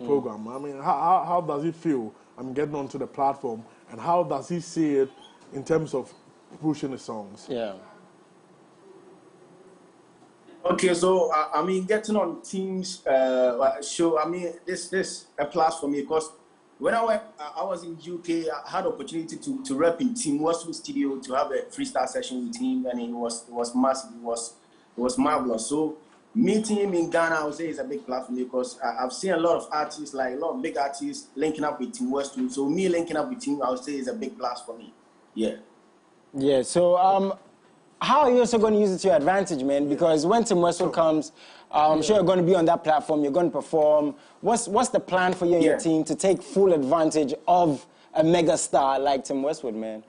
Program. I mean, how does he feel? I'm getting onto the platform, and how does he see it in terms of pushing the songs? Yeah. Okay, so I mean, getting on Tim's show. I mean, this a plus for me because when I was in UK, I had the opportunity to rep in Tim Westwood studio to have a freestyle session with him, and it was massive. It was marvelous. So meeting him in Ghana, I would say, is a big plus for me because I've seen a lot of artists, like a lot of big artists, linking up with Tim Westwood. So me linking up with him, I would say, is a big plus for me. Yeah. Yeah. So how are you also going to use it to your advantage, man? Because when Tim Westwood comes, I'm sure you're going to be on that platform. You're going to perform. What's the plan for you and your team to take full advantage of a mega star like Tim Westwood, man?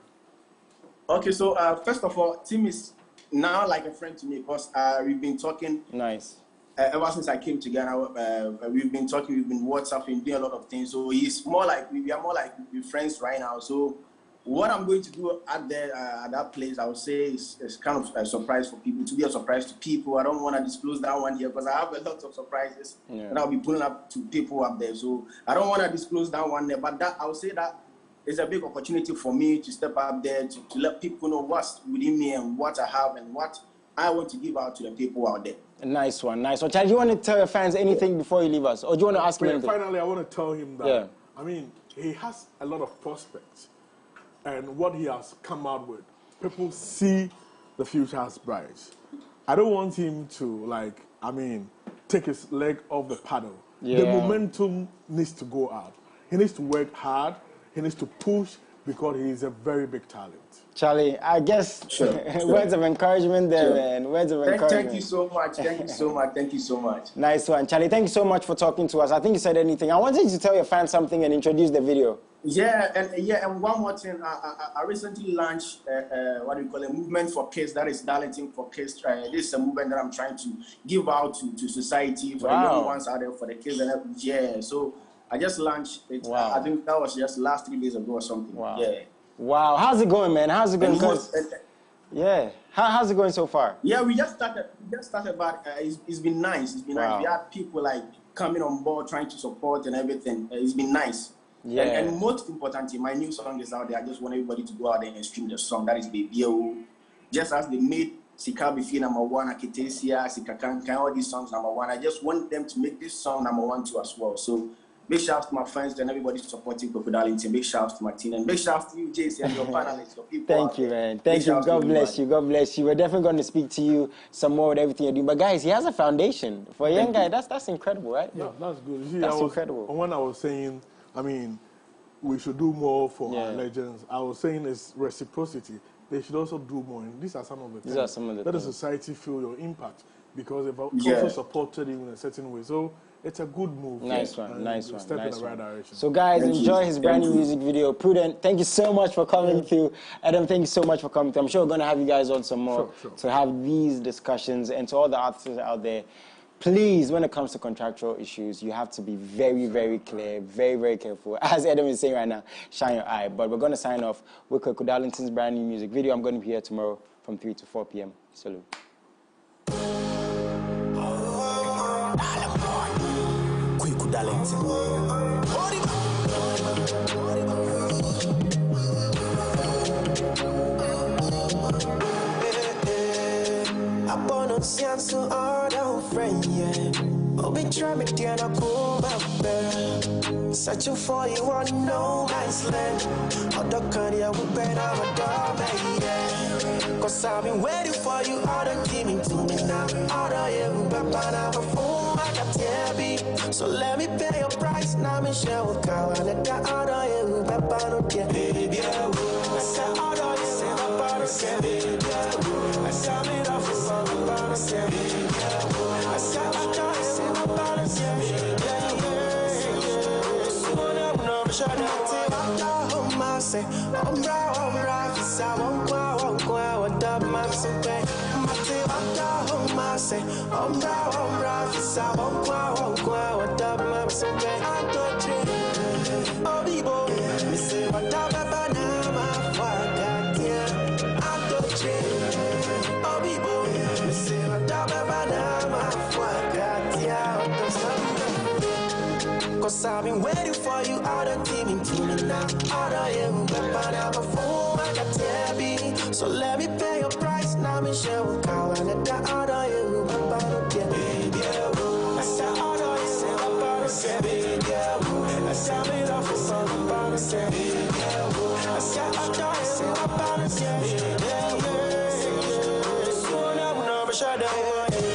Okay, so first of all, Tim is now like a friend to me because we've been talking. Nice. Ever since I came to Ghana, we've been talking. We've been WhatsApping, doing a lot of things. So he's more like we are more like friends right now. So what I'm going to do at that place, I would say, is kind of a surprise for people, to be a surprise to people. I don't want to disclose that one here because I have a lot of surprises that I'll be pulling up to people up there. So I don't want to disclose that one there, but that I would say that is a big opportunity for me to step up there to let people know what's within me and what I have and what I want to give out to the people out there. Nice one, nice one. Chad, do you want to tell your fans anything before you leave us? Or do you want to ask him anything? Finally, I want to tell him that, I mean, he has a lot of prospects. And what he has come out with, people see the future as bright. I don't want him to, take his leg off the paddle. The momentum needs to go out. He needs to work hard. He needs to push because he is a very big talent. Charlie, I guess words of encouragement there, man. Words of encouragement. Thank you so much. Thank you so much. Thank you so much. Nice one. Charlie, thank you so much for talking to us. I think you said anything. I wanted you to tell your fans something and introduce the video. And one more thing. I recently launched what do you call a movement for kids. That is Darlington for Kids. This is a movement that I'm trying to give out to society for the young ones out there, for the kids. And so I just launched it. I think that was just last 3 days ago or something. Wow. How's it going, man? How's it going? How's it going so far? Yeah, we just started, but it's been nice. It's been nice. We had people coming on board, trying to support and everything. It's been nice. Yeah. And most importantly, my new song is out there. I just want everybody to go out there and stream the song. That is Baby O. Just as they made Sika Bifi #1, Akitesia, Sika Kankan, all these songs #1. I just want them to make this song #1 too as well. So big shout out to my friends and everybody supporting Kwaku Darlington. Big shout out to my team and big shout out to you, JC, and your panelists, your people. Thank you, man. Thank you. God bless you. God bless you. We're definitely going to speak to you some more with everything you're doing. But guys, he has a foundation for a young guy. That's incredible, right? Yeah, that's good. You see, that's incredible. When I was saying, I mean, we should do more for our legends, I was saying it's reciprocity. They should also do more. And these are some of the things. Let the society feel your impact because they've also supported you in a certain way. So it's a good move. Nice one, nice one. Step in the right direction. So guys, enjoy his brand new music video. Prudent, thank you so much for coming through. Adam, thank you so much for coming through. I'm sure we're going to have you guys on some more to have these discussions. And to all the artists out there, please, when it comes to contractual issues, you have to be very, very clear, very, very careful. As Adam is saying right now, shine your eye. But we're going to sign off with Kwaku Darlington's brand new music video. I'm going to be here tomorrow from 3 to 4 p.m. Salute. dialect. Science to all our friend, yeah. Oh, be try me, dear, I pull my bear. Searching for you on no man's land. Oh, the country, I will bet I'm a dog, yeah. Cause I've been waiting for you, all the giving to me now. All the you, but I'm a fool, I got TV. So let me pay your price, now me share with Kawa. Let the other you, but I'm baby, I will. I said, all the you, but I'm baby, I will. I said, me off for some. I said, cause I've been waiting for you, all the giving to me now. All the you, but I'm a fool, I got TV. So let me pay your price, now me share with Kawa. Let the other you, but I'm baby, I said, all the you, but I'm baby, I said, me love for some, but I'm baby, I said, all the you, but I'm baby, so now I'm not sure that